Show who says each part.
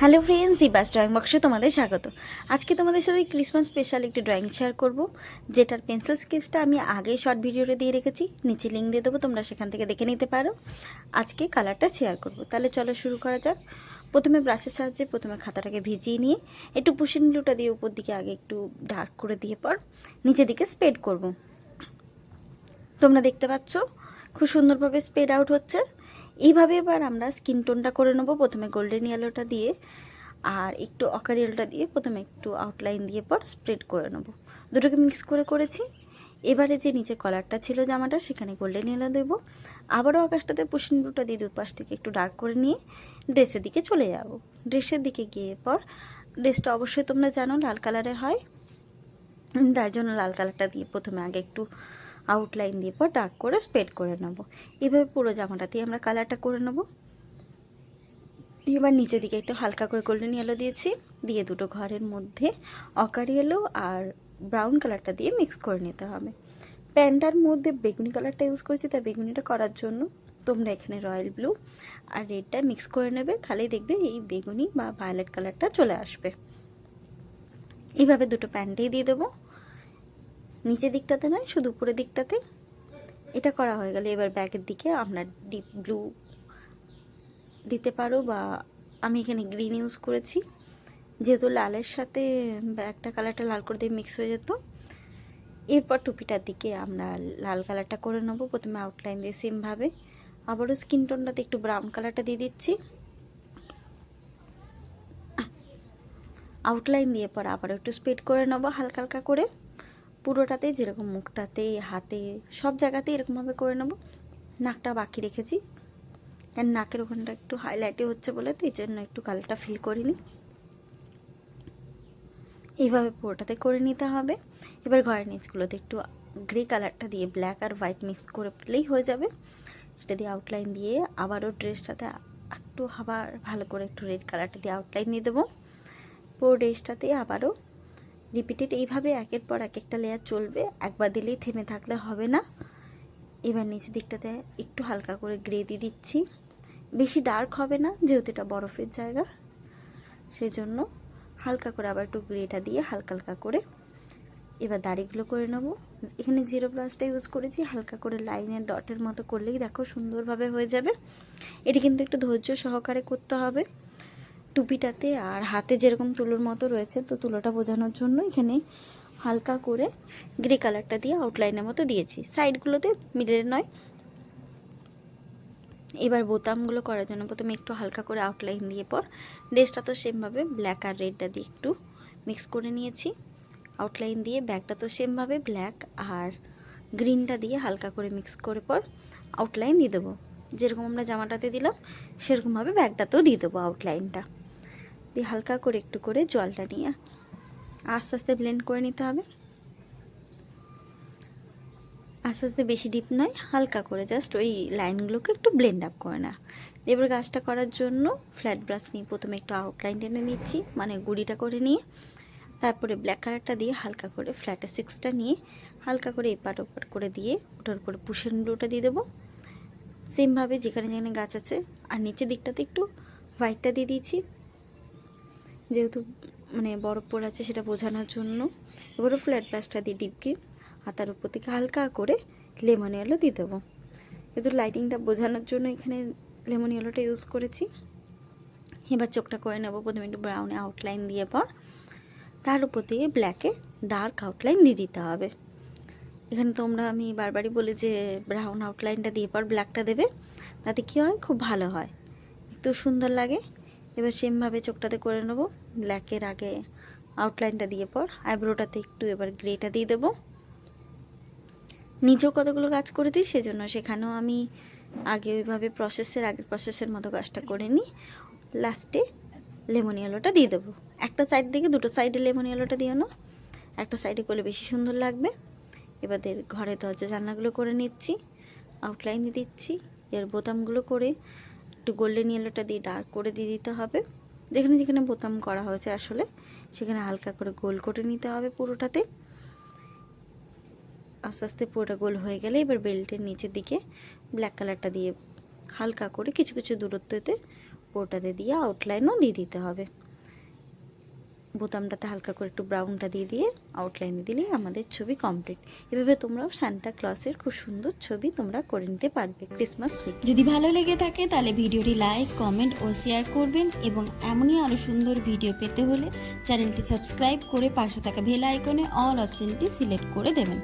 Speaker 1: Hello friends, Deepa's drawing বক্সে তোমাদের স্বাগত। আজকে তোমাদের সাথে ক্রিসমাস স্পেশাল একটি ড্রয়িং শেয়ার করব, যেটার পেন্সিল স্কেচটা আমি আগে শর্ট ভিডিওতে দিয়ে রেখেছি। নিচে লিঙ্ক দিয়ে দেবো, তোমরা সেখান থেকে দেখে নিতে পারো। আজকে কালারটা শেয়ার করব, তাহলে চলো শুরু করা যাক। প্রথমে ব্রাশের সাহায্যে খাতাটাকে ভিজিয়ে নিয়ে একটু পুশিং গ্লুটা দিয়ে উপর দিকে আগে একটু ডার্ক করে দিয়ে পর নিচের দিকে স্প্রেড করব। তোমরা দেখতে পাচ্ছ খুব সুন্দরভাবে স্প্রেড আউট হচ্ছে। এইভাবে এবার আমরা স্কিন টোনটা করে নেবো। প্রথমে গোল্ডেন ইয়েলোটা দিয়ে আর একটু অকার ইয়েলোটা দিয়ে প্রথমে একটু আউটলাইন দিয়ে পর স্প্রেড করে নেবো। দুটোকে মিক্স করেছি। এবারে যে নিচে কলারটা ছিল জামাটা, সেখানে গোল্ডেন ইয়েলো দেবো। আবারও আকাশটাতে পুশিং ব্লুটা দিয়ে দুপাশ থেকে একটু ডার্ক করে নিয়ে ড্রেসের দিকে চলে যাব। ড্রেসের দিকে গিয়ে পর ড্রেসটা অবশ্যই তোমরা জানো লাল কালারে হয়, তার জন্য লাল কালারটা দিয়ে প্রথমে আগে একটু আউটলাইন দিয়ে পর ডার্ক করে স্প্রেড করে নেব। এভাবে পুরো জামাটাতেই আমরা কালারটা করে নেব। এবার নিচের দিকে একটু হালকা করে গোল্ডেন ইয়েলো দিয়েছি, দিয়ে দুটো ঘরের মধ্যে অকার ইয়েলো আর ব্রাউন কালারটা দিয়ে মিক্স করে নিতে হবে। প্যান্টটার মধ্যে বেগুনি কালারটা ইউজ করেছি, তাই বেগুনিটা করার জন্য তোমরা এখানে রয়্যাল ব্লু আর রেডটা মিক্স করে নেবে, তাহলেই দেখবে এই বেগুনি বা ভায়োলেট কালারটা চলে আসবে। এইভাবে দুটো প্যান্টেই দিয়ে দেবো, নিচের দিকটাতে নয়, শুধু উপরের দিকটাতে। এটা করা হয়ে গেলে এবার ব্যাগের দিকে আমরা ডিপ ব্লু দিতে পারো, বা আমি এখানে গ্রিন ইউজ করেছি, যেহেতু লালের সাথে ব্যাগটা কালারটা লাল করে দিয়ে মিক্স হয়ে যেত। এরপর টুপিটার দিকে আমরা লাল কালারটা করে নেবো। প্রথমে আউটলাইন দিয়ে সেমভাবে আবারও স্কিন টোনটাতে একটু ব্রাউন কালারটা দিয়ে দিচ্ছি। আউটলাইন দিয়ে পর আবারও একটু স্প্রেড করে নেবো হালকা হালকা করে পুরোটাতে, যেরকম মুখটাতে, হাতে, সব জায়গাতে এরকমভাবে করে নেবো। নাকটা বাকি রেখেছি, কারণ নাকের ওখানটা একটু হাইলাইটে হচ্ছে বলে, তো এই জন্য একটু কালারটা ফিল করিনি। এইভাবে পুরোটাতে করে নিতে হবে। এবার ঘরের নিচগুলোতে একটু গ্রে কালারটা দিয়ে ব্ল্যাক আর হোয়াইট মিক্স করে পেলেই হয়ে যাবে। সেটা দিয়ে আউটলাইন দিয়ে আবারও ড্রেসটাতে একটু আবার ভালো করে একটু রেড কালারটা দিয়ে আউটলাইন দিয়ে দেবো। পুরো ড্রেসটাতে আবারও রিপিটেড এইভাবে একের পর এক একটা লেয়ার চলবে, একবার দিলেই থেমে থাকলে হবে না। এবার নিচের দিকটাতে একটু হালকা করে গ্রে দিয়ে দিচ্ছি, বেশি ডার্ক হবে না যেহেতু এটা বরফের জায়গা, সেজন্য হালকা করে আবার একটু গ্রেটা দিয়ে হালকা হালকা করে এবার দাড়িগুলো করে নেবো। এখানে জিরো ব্রাশটা ইউজ করেছি, হালকা করে লাইনের ডটের মতো করলেই দেখো সুন্দরভাবে হয়ে যাবে। এটি কিন্তু একটু ধৈর্য সহকারে করতে হবে। টুপিটাতে আর হাতে যেরকম তুলোর মতো রয়েছে, তো তুলোটা বোঝানোর জন্য এখানে হালকা করে গ্রে কালারটা দিয়ে আউটলাইনের মতো দিয়েছি, সাইডগুলোতে মিডলে নয়। এবার বোতামগুলো করার জন্য প্রথমে একটু হালকা করে আউটলাইন দিয়ে পর ড্রেসটা তো সেমভাবে ব্ল্যাক আর রেডটা দিয়ে একটু মিক্স করে নিয়েছি। আউটলাইন দিয়ে ব্যাগটা তো সেমভাবে ব্ল্যাক আর গ্রিনটা দিয়ে হালকা করে মিক্স করে পর আউটলাইন দিয়ে দেবো। যেরকম আমরা জামাটাতে দিলাম সেরকমভাবে ব্যাগটাতেও দিয়ে দেবো আউটলাইনটা দিয়ে হালকা করে একটু করে জলটা নিয়ে আস্তে আস্তে ব্লেন্ড করে নিতে হবে। আস্তে আস্তে, বেশি ডিপ নয়, হালকা করে জাস্ট ওই লাইনগুলোকে একটু ব্লেন্ড আপ করে না। এবার কাজটা করার জন্য ফ্ল্যাট ব্রাশ নিয়ে প্রথমে একটু আউটলাইন টেনে নিচ্ছি, মানে গুড়িটা করে নিয়ে তারপরে ব্ল্যাক কালারটা দিয়ে হালকা করে ফ্ল্যাটে সিক্সটা নিয়ে হালকা করে এপাট ওপাট করে দিয়ে ওটার উপরে পুশেন ব্লুটা দিয়ে দেবো সেমভাবে যেখানে যেখানে গাছ আছে। আর নিচের দিকটাতে একটু হোয়াইটটা দিয়ে দিয়েছি, যেহেতু মানে বরফ পড়ে আছে সেটা বোঝানোর জন্য। এবারও ফ্ল্যাট ব্রাশটা দিয়ে ডিপ গ্রিন আর তার উপর থেকে হালকা করে লেমন ইয়েলো দিয়ে দেবো। যেহেতু লাইটিংটা বোঝানোর জন্য এখানে লেমন ইয়েলোটা ইউজ করেছি। এবার চোখটা করে নেবো, প্রথমে একটু ব্রাউনে আউটলাইন দিয়ে পর তার উপর থেকে ব্ল্যাকে ডার্ক আউটলাইন দিয়ে দিতে হবে। এখানে তোমরা, আমি বারবারই বলি যে ব্রাউন আউটলাইনটা দিয়ে পর ব্ল্যাকটা দেবে, তাতে কী হয়, খুব ভালো হয়, একটু সুন্দর লাগে। এবার সেমভাবে চোখটাতে করে নেবো, ব্ল্যাকের আগে আউটলাইনটা দিয়ে পর আইব্রোটাতে একটু এবার গ্রেটা দিয়ে দেবো। নিজেও কতগুলো কাজ করেছি, সেজন্য সেখানেও আমি আগে ওইভাবে আগের প্রসেসের মতো কাজটা করে নিই। লাস্টে লেমন ইয়েলোটা দিয়ে দেবো। একটা সাইড থেকে দুটো সাইডে লেমন ইয়েলোটা দিয়ে নাও, একটা সাইডে করলে বেশি সুন্দর লাগবে। এবার ঘরে দরজা জানলাগুলো করে নিচ্ছি, আউটলাইন দিয়ে দিচ্ছি। এর বোতামগুলো করে একটু গোল্ডেন ইয়েলোটা দিয়ে ডার্ক করে দিয়ে দিতে হবে। যেখানে যেখানে বোতাম করা হয়েছে আসলে সেখানে হালকা করে গোল করে নিতে হবে পুরোটাতে। আস্তে আস্তে পুরোটা গোল হয়ে গেলে এবার বেল্টের নিচের দিকে ব্ল্যাক কালারটা দিয়ে হালকা করে কিছু কিছু দূরত্বতে ওটাতে দিয়ে আউটলাইনও দিয়ে দিতে হবে। বোতামটাতে হালকা করে একটু ব্রাউনটা দিয়ে দিয়ে আউটলাইনে দিলেই আমাদের ছবি কমপ্লিট। এভাবে তোমরাও সান্টা ক্লসের খুব সুন্দর ছবি তোমরা করে নিতে পারবে ক্রিসমাস উইক।
Speaker 2: যদি ভালো লেগে থাকে তাহলে ভিডিওটি লাইক, কমেন্ট ও শেয়ার করবেন এবং এমনই আরও সুন্দর ভিডিও পেতে হলে চ্যানেলটি সাবস্ক্রাইব করে পাশে থাকা বেল আইকনে অল অপশনটি সিলেক্ট করে দেবেন।